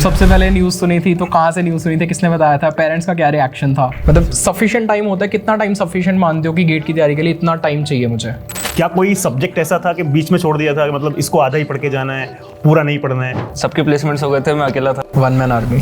सबसे पहले न्यूज़ सुनी थी तो कहाँ से न्यूज़ सुनी थी, किसने बताया था, पेरेंट्स का क्या रिएक्शन था, मतलब सफिशिएंट टाइम होता है, कितना टाइम सफिशिएंट मानते हो कि गेट की तैयारी के लिए इतना टाइम चाहिए मुझे? क्या कोई सब्जेक्ट ऐसा था कि बीच में छोड़ दिया था कि मतलब इसको आधा ही पढ़ के जाना है, पूरा नहीं पढ़ना है? सबके प्लेसमेंट्स हो गए थे, मैं अकेला था। One man army.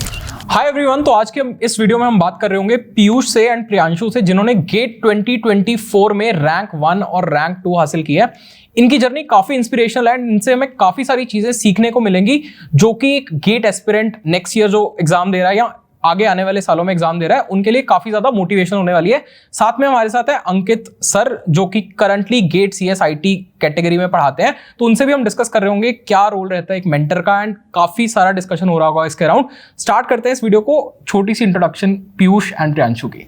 Hi everyone, तो आज के इस वीडियो में हम बात कर रहे होंगे पीयूष से एंड प्रियांशु से, जिन्होंने गेट 2024 में रैंक 1 और रैंक 2 हासिल की है। इनकी जर्नी काफी इंस्पिरेशनल है, इनसे हमें काफी सारी चीजें सीखने को मिलेंगी, जो कि एक गेट एस्पिरेंट नेक्स्ट ईयर जो एग्जाम दे रहा है या आगे आने वाले सालों में एग्जाम दे रहा है, उनके लिए काफी ज्यादा मोटिवेशन होने वाली है। साथ में हमारे साथ है अंकित सर, जो कि करंटली गेट CSIT कैटेगरी में पढ़ाते हैं, तो उनसे भी हम डिस्कस कर रहे होंगे क्या रोल रहता है एक मेंटर का, एंड काफी सारा डिस्कशन हो रहा होगा इसके अराउंड। स्टार्ट करते हैं इस वीडियो को, छोटी सी इंट्रोडक्शन पीयूष एंड प्रियांशु की।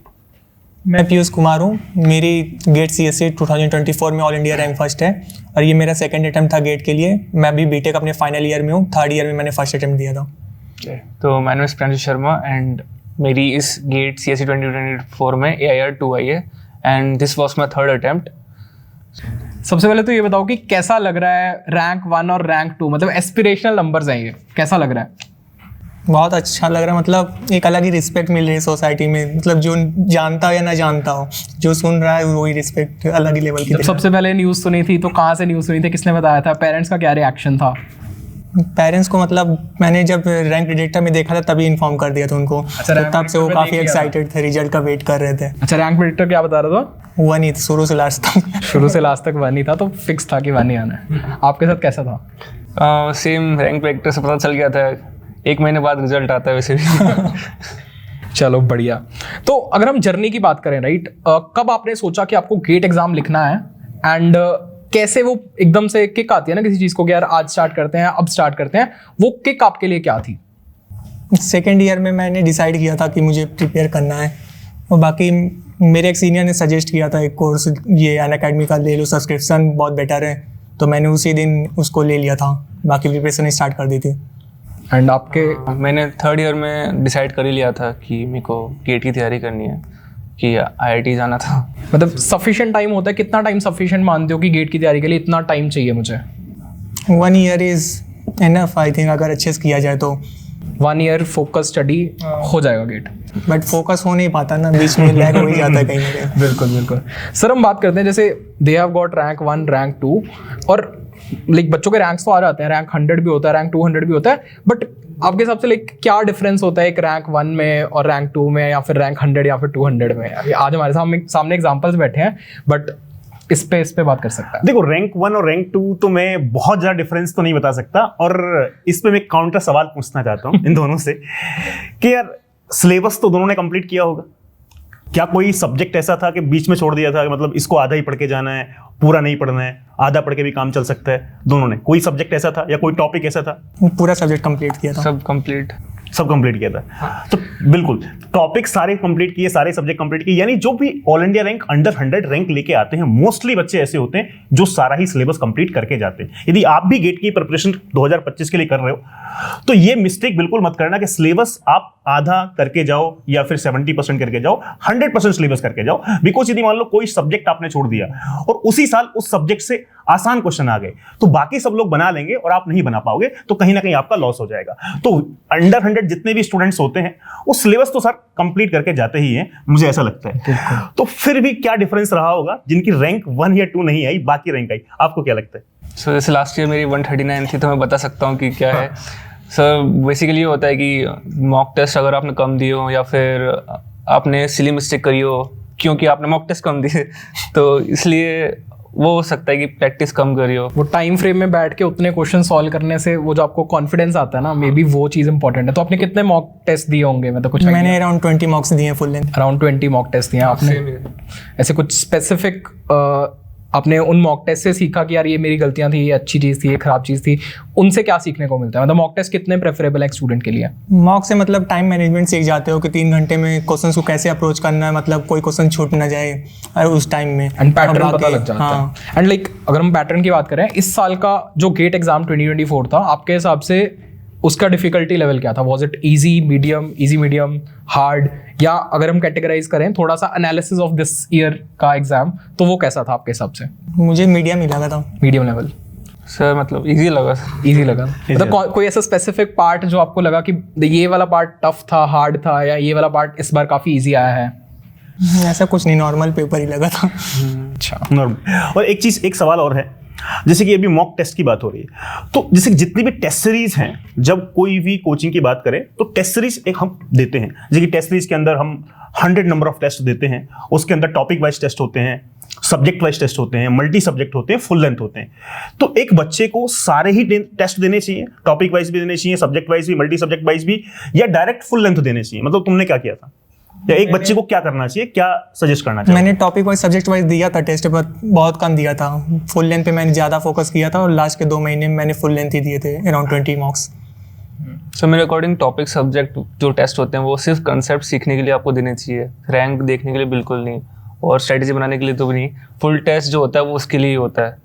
मैं पीयूष कुमार हूँ। मेरी गेट CSE 2024 में ऑल इंडिया रैंक फर्स्ट है और ये मेरा सेकंड अटेम्प्ट था गेट के लिए। मैं अभी बीटेक अपने फाइनल ईयर में हूँ, थर्ड ईयर में मैंने फर्स्ट अटेम्प्ट दिया था। तो मैं नाम प्रियांशु शर्मा एंड मेरी इस गेट CSE 2024 में AIR 2 आई है and this was my third attempt. सबसे पहले तो ये बताओ कि कैसा लग रहा है रैंक 1 और रैंक 2, मतलब एस्पिरेशनल नंबर्स हैं, ये कैसा लग रहा है? बहुत अच्छा लग रहा है, मतलब एक अलग ही रिस्पेक्ट मिल रही है सोसाइटी में। मतलब जो जानता हो या ना जानता हो, जो सुन रहा है वही रिस्पेक्ट अलग ही लेवल की। सबसे पहले न्यूज़ सुनी थी तो कहाँ से न्यूज़ सुनी थी, किसने बताया था, पेरेंट्स का क्या रिएक्शन था? पेरेंट्स को मतलब मैंने जब रैंक प्रेडिक्टर में देखा था तभी इन्फॉर्म कर दिया था उनको। अच्छा, तो तब से वो काफ़ी एक्साइटेड थे, रिजल्ट का वेट कर रहे थे। अच्छा, रैंक प्रेडिक्टर क्या बता रहा था? 1 ही शुरू से लास्ट तक। शुरू से लास्ट तक 1 ही था, तो फिक्स था कि 1 ही आना है। आपके साथ कैसा था? सेम रैंक प्रेडिक्टर से पता चल गया था, 1 महीने बाद रिजल्ट आता है वैसे भी। चलो बढ़िया। तो अगर हम जर्नी की बात करें, राइट, कब आपने सोचा कि आपको गेट एग्जाम लिखना है, एंड कैसे वो एकदम से किक आती है ना किसी चीज को कि यार आज स्टार्ट करते हैं, अब स्टार्ट करते हैं, वो किक आपके लिए क्या थी? सेकेंड ईयर में मैंने डिसाइड किया था कि मुझे प्रिपेयर करना है, और बाकी मेरे एक सीनियर ने सजेस्ट किया था एक कोर्स, ये अनअकैडमी का ले लो, सब्सक्रिप्शन बहुत बेटर है, तो मैंने उसी दिन उसको ले लिया था, बाकी प्रिपरेशन स्टार्ट कर दी थी। एंड आपके? मैंने थर्ड ईयर में डिसाइड कर ही लिया था कि मेरे को गेट की तैयारी करनी है, कि IIT जाना था। मतलब सफिशिएंट टाइम होता है, कितना टाइम सफिशिएंट मानते हो कि गेट की तैयारी के लिए इतना टाइम चाहिए मुझे? 1 year is enough, I think, अगर अच्छे से किया जाए तो। 1 ईयर फोकस स्टडी हो जाएगा गेट। बट फोकस हो नहीं पाता ना, बीच में लैग हो ही जाता है कहीं ना कहीं। बिल्कुल बिल्कुल। सर, हम बात करते हैं जैसे they have got rank 1, rank 2, और लाइक बच्चों के रैंक्स तो आ जाते हैं, रैंक 100 भी होता है, रैंक 200 भी होता है, बट आपके हिसाब से लाइक क्या डिफरेंस होता है एक रैंक 1 में और रैंक 2 में, या फिर रैंक 100 या फिर 200 में? आज हमारे सामने एग्जांपल्स बैठे हैं, बट इस पे बात कर सकता है। देखो, रैंक 1 और रैंक 2 तो मैं बहुत ज्यादा डिफरेंस तो नहीं बता सकता, और इस पे मैं काउंटर सवाल पूछना चाहता हूँ इन दोनों से कि यार सिलेबस तो दोनों ने कंप्लीट किया होगा। क्या कोई सब्जेक्ट ऐसा था कि बीच में छोड़ दिया था कि मतलब इसको आधा ही पढ़ के जाना है, पूरा नहीं पढ़ना है, आधा पढ़ के भी काम चल सकता है? दोनों ने कोई सब्जेक्ट ऐसा था या कोई टॉपिक ऐसा था? पूरा सब्जेक्ट कंप्लीट किया था। सब कंप्लीट किया था। तो बिल्कुल टॉपिक सारे कंप्लीट किए, सारे सब्जेक्ट कंप्लीट किए, यानी जो भी all India rank under 100 rank लेके आते हैं, मोस्टली बच्चे ऐसे होते हैं जो सारा ही सिलेबस कंप्लीट करके जाते हैं। यदि आप भी गेट की प्रिपरेशन 2025 के लिए कर रहे हो, तो ये मिस्टेक बिल्कुल मत करना कि सिलेबस आप आधा करके जाओ या फिर 70% करके जाओ, 100% सिलेबस करके जाओ। बिकॉज यदि मान लो कोई सब्जेक्ट आपने छोड़ दिया और उसी साल उस सब्जेक्ट से आसान क्वेश्चन आ गए, तो बाकी सब लोग बना लेंगे और आप नहीं बना पाओगे, तो कहीं ना कहीं आपका लॉस हो जाएगा। तो अंडर 100 जितने भी स्टूडेंट्स होते हैं वो सिलेबस तो सर कंप्लीट करके जाते ही हैं, मुझे ऐसा लगता है। तो फिर भी क्या डिफरेंस रहा होगा जिनकी रैंक 1 या 2 नहीं आई, बाकी रैंक आई, आपको क्या लगता है? सो जैसे लास्ट ईयर मेरी 139 थी, तो मैं बता सकता हूँ कि क्या है। सर बेसिकली ये होता है कि मॉक टेस्ट अगर आपने कम दिए हो या फिर आपने सिली मिस्टेक करी हो, क्योंकि आपने मॉक टेस्ट कम दिए, तो इसलिए वो हो सकता है कि प्रैक्टिस कम करी हो। वो टाइम फ्रेम में बैठ के उतने क्वेश्चन सॉल्व करने से वो जो आपको कॉन्फिडेंस आता है ना, मे बी वो चीज़ इंपॉर्टेंट है। तो आपने कितने मॉक टेस्ट दिए होंगे? मैं तो कुछ मैंने अराउंड 20 मॉक्स दिए full length. Around 20 mock test दिए आपने? ऐसे कुछ स्पेसिफिक आपने उन मॉक टेस्ट से सीखा कि यार ये मेरी गलतियां थी, ये अच्छी चीज़ थी, ये खराब चीज़ थी, उनसे क्या सीखने को मिलता है? मतलब मॉक टेस्ट कितने प्रेफरेबल है एक स्टूडेंट के लिए? मॉक से मतलब टाइम मैनेजमेंट सीख जाते हो कि 3 घंटे में क्वेश्चन को कैसे अप्रोच करना है, मतलब कोई क्वेश्चन छूट ना जाए और उस टाइम में, एंड पैटर्न पता लग जाता है। एंड लाइक अगर हम पैटर्न की बात करें, इस साल का जो गेट एग्जाम 2024 था, आपके हिसाब से उसका डिफिकल्टी लेवल क्या था? Was it easy medium hard, या अगर हम कैटेगराइज करें थोड़ा सा एनालिसिस ऑफ दिस ईयर का एग्जाम, तो वो कैसा था आपके हिसाब से? मुझे मीडियम ही लगा था। Medium level. सर मतलब इजी लगा सर। इजी लगा? मतलब कोई ऐसा स्पेसिफिक पार्ट जो आपको लगा कि ये वाला पार्ट टफ था, हार्ड था, या ये वाला पार्ट इस बार काफी इजी आया है? ऐसा कुछ नहीं, नॉर्मल पेपर ही लगा था। अच्छा। नॉर्मल। और एक सवाल और है, जैसे कि अभी मॉक टेस्ट की बात हो रही है, तो जैसे जितनी भी टेस्ट सीरीज हैं, जब कोई भी कोचिंग की बात करें तो टेस्ट सीरीज एक हम देते हैं, जैसे कि टेस्ट सीरीज के अंदर हम 100 नंबर ऑफ टेस्ट देते हैं। उसके अंदर टॉपिक वाइज टेस्ट होते हैं, सब्जेक्ट वाइज टेस्ट होते हैं, मल्टी सब्जेक्ट होते हैं, फुल लेंथ होते हैं। तो एक बच्चे को सारे ही टेस्ट देने चाहिए, टॉपिक वाइज भी देने चाहिए, सब्जेक्ट वाइज भी, मल्टी सब्जेक्ट वाइज भी, या डायरेक्ट फुल लेंथ देने चाहिए? मतलब तुमने क्या किया था, या एक बच्चे को क्या करना चाहिए, क्या सजेस्ट करना चाहिए? मैंने टॉपिक वाइज सब्जेक्ट वाइज दिया था टेस्ट, पर बहुत कम दिया था। फुल लेंथ पे मैंने ज़्यादा फोकस किया था और लास्ट के 2 महीने में मैंने फुल लेंथ ही दिए थे, अराउंड 20 मार्क्स। सर मेरे अकॉर्डिंग टॉपिक सब्जेक्ट जो टेस्ट होते हैं वो सिर्फ कंसेप्ट सीखने के लिए आपको देने चाहिए, रैंक देखने के लिए बिल्कुल नहीं, और स्ट्रेटेजी बनाने के लिए तो भी नहीं। फुल टेस्ट जो होता है वो उसके लिए ही होता है,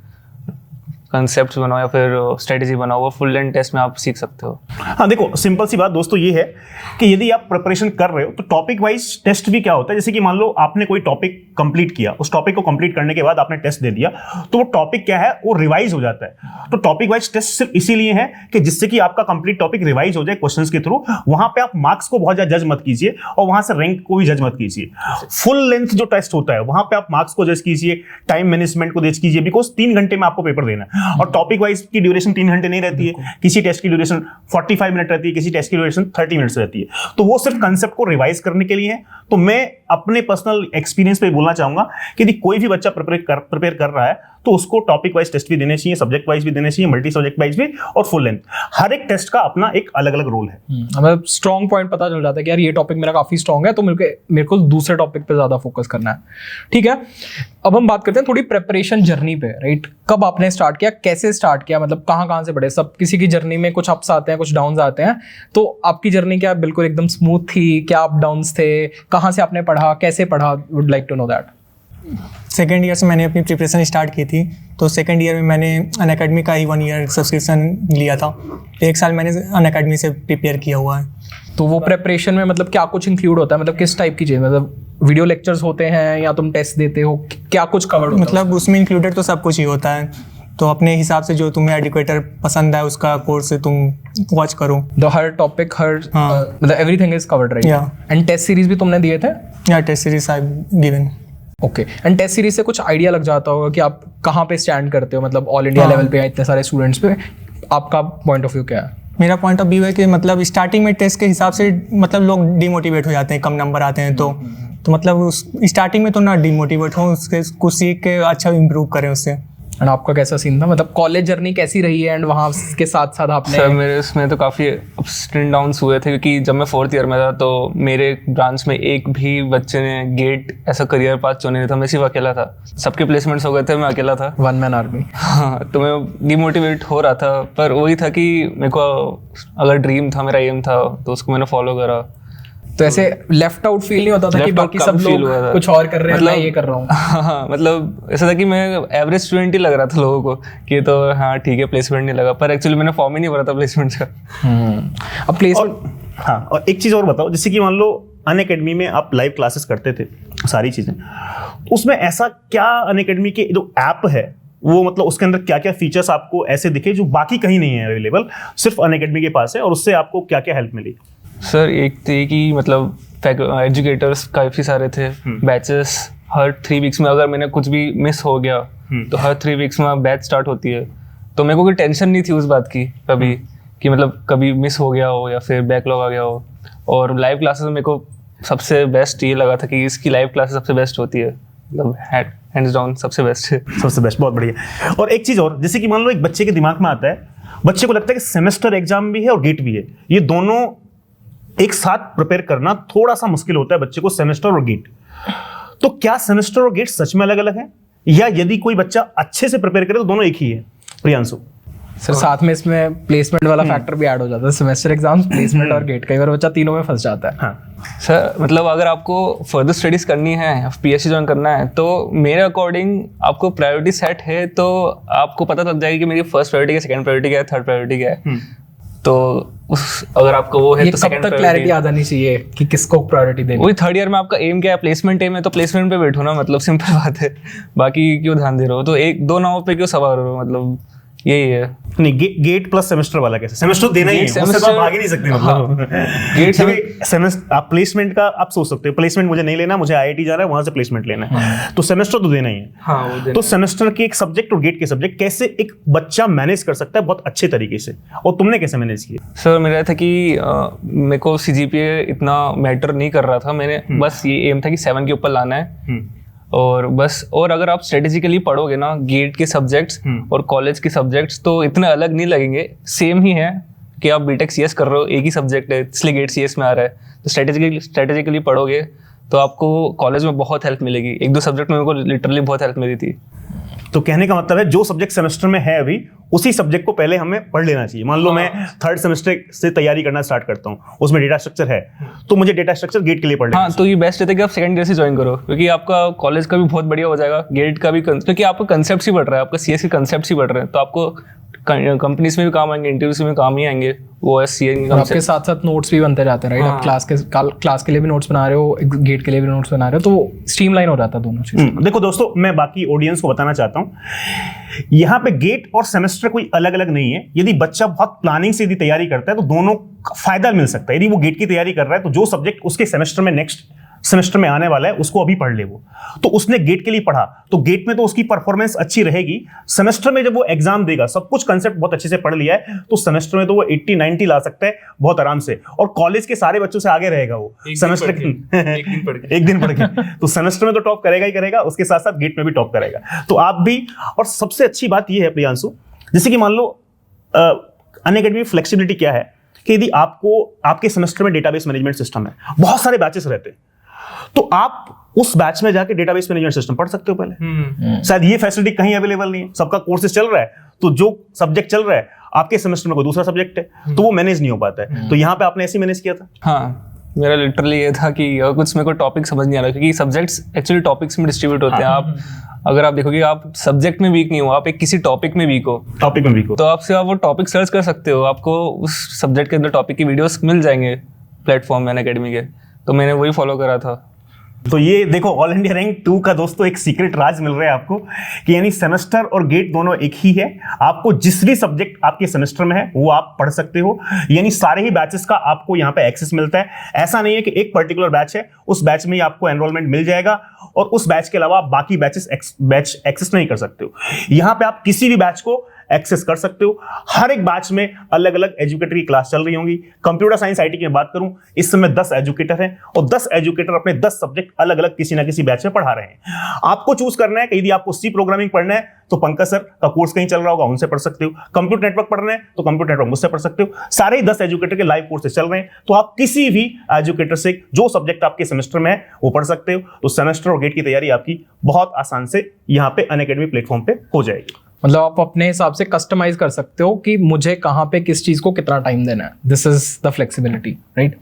कंसेप्ट बनाओ या फिर स्ट्रेटेजी बनाओ, वो फुल लेंथ टेस्ट में आप सीख सकते हो। हाँ देखो, सिंपल सी बात दोस्तों ये है कि यदि आप प्रिपरेशन कर रहे हो तो टॉपिक वाइज टेस्ट भी क्या होता है, जैसे कि मान लो आपने कोई टॉपिक कंप्लीट किया, उस टॉपिक को कंप्लीट करने के बाद आपने टेस्ट दे दिया, तो वो टॉपिक क्या है, वो रिवाइज हो जाता है। तो टॉपिक वाइज टेस्ट सिर्फ इसीलिए है कि जिससे कि आपका कंप्लीट टॉपिक रिवाइज हो जाए क्वेश्चंस के थ्रू। वहां पे आप मार्क्स को बहुत ज्यादा जज मत कीजिए और वहां से रैंक को भी जज मत कीजिए। फुल लेंथ जो टेस्ट होता है वहां पे आप मार्क्स को जज कीजिए, टाइम मैनेजमेंट को जज कीजिए, बिकॉज 3 घंटे में आपको पेपर देना है। और टॉपिक वाइज की ड्यूरेशन 3 घंटे नहीं रहती है, किसी टेस्ट की ड्यूरेशन 45 मिनट रहती है, किसी टेस्ट की ड्यूरेशन 30 मिनट्स रहती है। तो वो सिर्फ कंसेप्ट को रिवाइज करने के लिए है। तो मैं अपने पर्सनल एक्सपीरियंस पे बोलना चाहूंगा कि यदि कोई भी बच्चा प्रिपेयर कर रहा है तो उसको टॉपिक वाइज टेस्ट भी देने चाहिए, सब्जेक्ट वाइज भी देने चाहिए, मल्टी सब्जेक्ट वाइज भी, और फुल लेंथ। हर एक टेस्ट का अपना एक अलग अलग रोल है। मतलब स्ट्रॉन्ग पॉइंट पता चल जाता है कि यार ये टॉपिक मेरा काफी स्ट्रॉन्ग है, तो मेरे को दूसरे टॉपिक पे ज्यादा फोकस करना है। ठीक है, अब हम बात करते हैं थोड़ी प्रिपरेशन जर्नी पे, राइट? कब आपने स्टार्ट किया, कैसे स्टार्ट किया, मतलब कहाँ से बढ़े? सब किसी की जर्नी में कुछ अप्स आते हैं, कुछ डाउन्स आते हैं, तो आपकी जर्नी क्या बिल्कुल एकदम स्मूथ थी, क्या अप डाउन्स थे, कहाँ से आपने पढ़ा, कैसे पढ़ा? Would like to know that. Second year से मैंने अपनी प्रिपरेशन स्टार्ट की थी, तो सेकेंड ईयर में मैंने अनअकैडमी का ही 1 ईयर सब्सक्रिप्शन लिया था। 1 साल मैंने अनअकैडमी से प्रिपेयर किया हुआ है। तो वो प्रिपरेशन में मतलब क्या कुछ इंक्लूड होता है, मतलब किस टाइप की चीज़, मतलब वीडियो लेक्चर्स होते हैं या तुम टेस्ट देते हो, क्या कुछ कवर होता है? मतलब उसमें इंक्लूडेड तो सब कुछ ही होता है, तो अपने हिसाब से जो तुम्हें एजुकेटर पसंद है उसका कोर्स तुम वॉच करो। हर टॉपिक मतलब everything is covered, right? Yeah. And test series भी तुमने दिए थे? या test series I given. Okay, and test series से कुछ आइडिया लग जाता होगा कि आप कहाँ पे स्टैंड करते हो, मतलब ऑल इंडिया लेवल पे या इतने सारे स्टूडेंट्स पे आपका पॉइंट ऑफ व्यू क्या है? मेरा पॉइंट ऑफ व्यू है कि मतलब स्टार्टिंग में टेस्ट के हिसाब से मतलब लोग डिमोटिवेट हो जाते हैं, कम नंबर आते हैं तो मतलब उस स्टार्टिंग में तो ना डिमोटिवेट हो, उसके कुछ सीख के अच्छा इंप्रूव करें उससे। एंड आपका कैसा सीन था, मतलब कॉलेज जर्नी कैसी रही है, एंड वहाँ के साथ साथ आपने? सर मेरे उसमें तो काफ़ी अप्स एंड डाउन्स हुए थे, क्योंकि जब मैं 4th ईयर में था तो मेरे ब्रांच में एक भी बच्चे ने गेट ऐसा करियर पाथ चुने नहीं था, मैं सिर्फ अकेला था। सबके प्लेसमेंट्स हो गए थे, मैं अकेला था। 1 मैन आर्मी। हाँ, तो मैं डिमोटिवेट हो रहा था, पर वही था कि मेरे को अगर ड्रीम था, मेरा एम था, तो उसको मैंने फॉलो करा। तो ऐसे लेफ्ट आउट फील नहीं होता था कि बाकी सब लोग कुछ और कर रहे हैं, मैं ये कर रहा हूँ? हाँ, मतलब ऐसा था कि मैं एवरेज स्टूडेंट ही लग रहा था लोगों को कि तो हाँ ठीक है प्लेसमेंट नहीं लगा, पर एक्चुअली मैंने फॉर्म ही नहीं भरा था प्लेसमेंट का। अब प्लेसमेंट, हाँ, और एक चीज़ और बताओ, जैसे कि मान लो अनअकैडमी में आप लाइव क्लासेस करते थे सारी चीज़ें, उसमें ऐसा क्या अनअकैडमी के जो ऐप है वो मतलब उसके अंदर क्या क्या फीचर्स आपको ऐसे दिखे जो बाकी कहीं नहीं है अवेलेबल, सिर्फ अनअकैडमी के पास है, और उससे आपको क्या क्या हेल्प मिली? सर एक थे कि मतलब एजुकेटर्स काफ़ी सारे थे, बैचेस हर 3 वीक्स में अगर मैंने कुछ भी मिस हो गया तो हर 3 वीक्स में बैच स्टार्ट होती है, तो मेरे को कोई टेंशन नहीं थी उस बात की कभी कि मतलब कभी मिस हो गया हो या फिर बैकलॉग आ गया हो। और लाइव क्लासेस में मेरे को सबसे बेस्ट ये लगा था कि इसकी लाइव क्लासेस सबसे बेस्ट होती है, मतलब हैंड्स डाउन सबसे बेस्ट है। सबसे बेस्ट, बहुत बढ़िया। और एक चीज़ और, जैसे कि मान लो एक बच्चे के दिमाग में आता है, बच्चे को लगता है कि सेमेस्टर एग्जाम भी है और गेट भी है, ये दोनों एक साथ प्रिपेयर करना थोड़ा सा मुश्किल होता है बच्चे को, सेमेस्टर और गेट। तो क्या सेमेस्टर और गेट सच में अलग अलग है, या यदि कोई बच्चा अच्छे से प्रिपेयर करे तो दोनों एक ही है? प्रियांशु सर साथ में इसमें प्लेसमेंट वाला फैक्टर भी ऐड हो जाता है, सेमेस्टर एग्जाम्स, प्लेसमेंट और गेट, कई बार बच्चा तीनों में फंस जाता है। हाँ सर मतलब अगर आपको फर्दर स्टडीज करनी है, पीएचडी ज्वाइन करना है, तो मेरे अकॉर्डिंग आपको प्रायोरिटी सेट है तो आपको पता लग जाएगी कि मेरी फर्स्ट प्रायोरिटी क्या है, सेकंड प्रायोरिटी क्या है, थर्ड प्रायोरिटी क्या है। तो उस अगर आपको वो है ये तो कब सेकंड तक क्लैरिटी आ जानी चाहिए कि किसको प्रायोरिटी देनी? वही 3rd ईयर में आपका एम क्या है, प्लेसमेंट एम है तो प्लेसमेंट पे बैठो ना, मतलब सिंपल बात है, बाकी क्यों ध्यान दे रहे हो, तो 1-2 नाव पे क्यों सवार हो, मतलब यही है। नहीं, गेट प्लस सेमेस्टर वाला कैसे? सेमेस्टर देना ही है, गेट उससे तो आप सेमेस्टर- भाग ही नहीं सकते मतलब। गेट सेमेस्टर आप प्लेसमेंट का आप सोच सकते हो, प्लेसमेंट मुझे नहीं लेना, मुझे आईआईटी जाना है, वहां से प्लेसमेंट लेना है, तो सेमेस्टर तो देना ही है। हाँ, वो देना तो सेमेस्टर के एक सब्जेक्ट और गेट के सब्जेक्ट कैसे एक बच्चा मैनेज कर सकता है बहुत अच्छे तरीके से, और तुमने कैसे मैनेज किया? सर मेरा था कि मेरे को सीजीपीए इतना मैटर नहीं कर रहा था, मैंने बस ये एम था कि 7 के ऊपर लाना है और बस। और अगर आप स्ट्रेटेजिकली पढ़ोगे ना गेट के सब्जेक्ट्स और कॉलेज के सब्जेक्ट्स तो इतने अलग नहीं लगेंगे, सेम ही है कि आप बीटेक सीएस कर रहे हो, एक ही सब्जेक्ट है इसलिए गेट सीएस में आ रहा है। तो स्ट्रेटेजिकली पढ़ोगे तो आपको कॉलेज में बहुत हेल्प मिलेगी। 1-2 सब्जेक्ट में मेरे को लिटरली बहुत हेल्प मिली थी। तो कहने का मतलब है जो सब्जेक्ट सेमेस्टर में है अभी उसी सब्जेक्ट को पहले हमें पढ़ लेना चाहिए। मान लो मैं 3rd सेमेस्टर से तैयारी करना स्टार्ट करता हूँ, उसमें डेटा स्ट्रक्चर है, तो मुझे डेटा स्ट्रक्चर गेट के लिए पढ़ लेना हाँ, तो ये बेस्ट रहता है कि आप सेकंड ईयर से ज्वाइन करो, क्योंकि आपका कॉलेज का भी बहुत बढ़िया हो जाएगा, गेट का भी क्योंकि आपका कंसेप्ट ही बढ़ रहा है, आपका सीएस के कंसेप्ट ही बढ़ रहे हैं, तो आपको कंपनीज में भी काम आएंगे, इंटरव्यूज में काम ही आएंगे वो एससीए के और आपके concept। साथ साथ नोट्स भी बनते जाते हैं, राइट? आप क्लास के लिए भी नोट्स बना रहे हो, गेट के लिए भी नोट्स बना रहे हो, तो स्ट्रीमलाइन हो जाता है दोनों चीज़। देखो दोस्तों, मैं बाकी ऑडियंस को बताना चाहता हूँ, यहाँ पे गेट और सेमेस्टर कोई अलग अलग नहीं है। यदि बच्चा बहुत प्लानिंग से यदि तैयारी करता है तो दोनों का फायदा मिल सकता है। यदि वो गेट की तैयारी कर रहा है तो जो सब्जेक्ट उसके सेमेस्टर में नेक्स्ट सेमेस्टर में आने वाला है उसको अभी पढ़ ले वो, तो उसने गेट के लिए पढ़ा तो गेट में तो उसकी परफॉर्मेंस अच्छी रहेगी। सेमेस्टर में जब वो एग्जाम देगा, सब कुछ कंसेप्ट बहुत अच्छे से पढ़ लिया है, तो सेमेस्टर में तो वो 80-90 ला सकता है बहुत आराम से, और कॉलेज के सारे बच्चों से आगे रहेगा वो सेमेस्टर एक दिन पढ़ के तो सेमेस्टर में तो टॉप करेगा ही करेगा, उसके साथ साथ गेट में भी टॉप करेगा। तो आप भी, और सबसे अच्छी बात ये है प्रियांशु, जैसे कि मान लो अनअकैडमी फ्लेक्सिबिलिटी क्या है कि यदि आपको आपके सेमेस्टर में डेटाबेस मैनेजमेंट सिस्टम है, बहुत सारे बैचेस रहते हैं, तो आप उस बैच में जाके डेटाबेस मैनेजमेंट सिस्टम पढ़ सकते हो पहले। शायद ये फैसिलिटी कहीं अवेलेबल नहीं है, सबका कोर्सेज चल रहा है, तो जो सब्जेक्ट चल रहा है आपके सेमेस्टर में कोई दूसरा सब्जेक्ट है तो वो मैनेज नहीं हो पाता है। तो यहाँ पे आपने ऐसे मैनेज किया था? हाँ, मेरा लिटरली ये था कि कुछ मेरे को टॉपिक समझ नहीं आ रहा, क्योंकि सब्जेक्ट्स एक्चुअली टॉपिक्स में डिस्ट्रीब्यूट होते हैं। आप अगर आप देखोगे आप सब्जेक्ट में वीक नहीं हो, आप एक किसी टॉपिक में वीक हो, टॉपिक में वीक हो, तो आपसे आप वो टॉपिक सर्च कर सकते हो, आपको उस सब्जेक्ट के अंदर टॉपिक की वीडियोस मिल जाएंगे प्लेटफॉर्म में अनअकैडमी के। तो मैंने वही फॉलो करा था। तो ये देखो ऑल इंडिया रैंक 2 का दोस्तों एक सीक्रेट राज मिल रहा है आपको कि यानी सेमेस्टर और गेट दोनों एक ही है। आपको जिस भी सब्जेक्ट आपके सेमेस्टर में है वो आप पढ़ सकते हो, यानी सारे ही बैचेस का आपको यहाँ पे एक्सेस मिलता है। ऐसा नहीं है कि एक पर्टिकुलर बैच है उस बैच में ही आपको एनरोलमेंट मिल जाएगा और उस बैच के अलावा आप बाकी बैच एक्सेस नहीं कर सकते हो। यहाँ पे आप किसी भी बैच को एक्सेस कर सकते हो। हर एक बैच में अलग अलग एजुकेटर की क्लास चल रही होंगी। कंप्यूटर साइंस आईटी की बात करूं, इस समय 10 एजुकेटर हैं और 10 एजुकेटर अपने 10 सब्जेक्ट अलग अलग किसी ना किसी बैच में पढ़ा रहे हैं। आपको चूज करना है कि यदि आपको सी प्रोग्रामिंग पढ़ना है तो पंकज सर का कोर्स कहीं चल रहा होगा, उनसे पढ़ सकते हो। कंप्यूटर नेटवर्क पढ़ना है तो कंप्यूटर नेटवर्क मुझसे पढ़ सकते हो। सारे ही 10 एजुकेटर के लाइव कोर्सेज चल रहे हैं, तो आप किसी भी एजुकेटर से जो सब्जेक्ट आपके सेमेस्टर में है वो पढ़ सकते हो। तो सेमेस्टर और गेट की तैयारी आपकी बहुत आसान से यहाँ पे अनअकैडमी प्लेटफॉर्म पे हो जाएगी। मतलब आप अपने हिसाब से कस्टमाइज कर सकते हो कि मुझे कहाँ पे किस चीज़ को कितना टाइम देना है। This is the flexibility, right?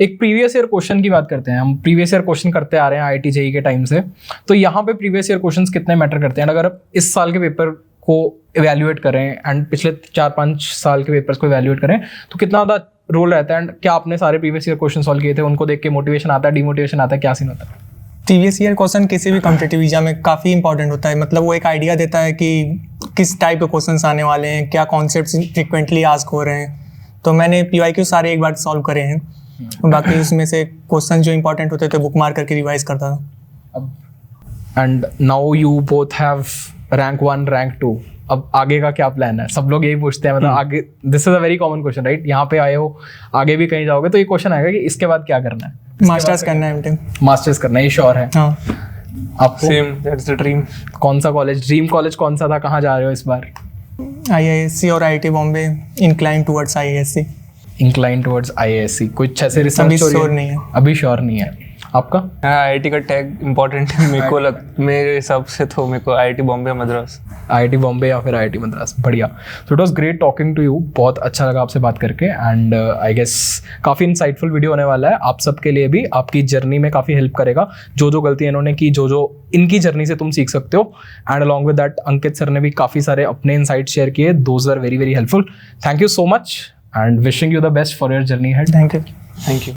एक प्रीवियस ईयर क्वेश्चन की बात करते हैं हम। प्रीवियस ईयर क्वेश्चन करते आ रहे हैं IIT JEE के टाइम से, तो यहाँ पे प्रीवियस ईयर क्वेश्चंस कितने मैटर करते हैं? अगर आप इस साल के पेपर को इवेल्युएट करें एंड पिछले 4-5 साल के पेपर्स को इवेल्युएट करें तो कितना ज़्यादा रोल रहता है? एंड क्या आपने सारे प्रीवियस ईयर क्वेश्चन सॉल्व किए थे, उनको देख के मोटिवेशन आता है, डिमोटिवेशन आता है, क्या सीन होता है? प्रीवियस ईयर क्वेश्चन किसी भी कॉम्पिटिटिव एग्जाम में काफ़ी इंपॉर्टेंट होता है। मतलब वो एक आइडिया देता है कि किस टाइप के क्वेश्चंस आने वाले हैं, क्या कॉन्सेप्ट्स फ्रिक्वेंटली आस्क हो रहे हैं। तो मैंने PYQ सारे एक बार सॉल्व करे हैं, बाकी उसमें से क्वेश्चन जो इंपॉर्टेंट होते थे बुक मार करके रिवाइज करता था। And now you both have rank 1 rank 2, अब आगे का क्या प्लान है? सब लोग यही पूछते हैं, मतलब आगे, this is a very common question, right? यहाँ पे आए हो, आगे भी कहीं जाओगे तो ये क्वेश्चन आएगा कि इसके बाद क्या करना है? मास्टर्स करना है MTech। मास्टर्स करना है, ये श्योर है? हाँ, आपको सेम, दैट्स द ड्रीम। कौन सा कॉलेज, ड्रीम कॉलेज कौन सा था, कहाँ जा रहे हो इस बार? IISc और IIT Bombay, incline towards IISc। Incline towards IISc, कुछ ऐसे रिसर्च अभी श्योर नहीं है। अभी श्योर नहीं है आपका? हाँ, IIT का टैग इम्पोर्टेंट है मेरे हिसाब से, तो मेरे को IIT बॉम्बे या मद्रास। IIT बॉम्बे या फिर IIT मद्रास, बढ़िया। So it was great talking to you, बहुत अच्छा लगा आपसे बात करके। एंड आई गेस काफ़ी इंसाइटफुल वीडियो होने वाला है आप सबके लिए भी, आपकी जर्नी में काफ़ी हेल्प करेगा। जो जो गलतियाँ इन्होंने की, जो जो इनकी जर्नी से तुम सीख सकते हो। And along with that Ankit sir ने भी काफ़ी सारे अपने इनसाइट शेयर किए, those are very very helpful. Thank you so much and wishing you the best for your journey ahead. Thank you. Thank you.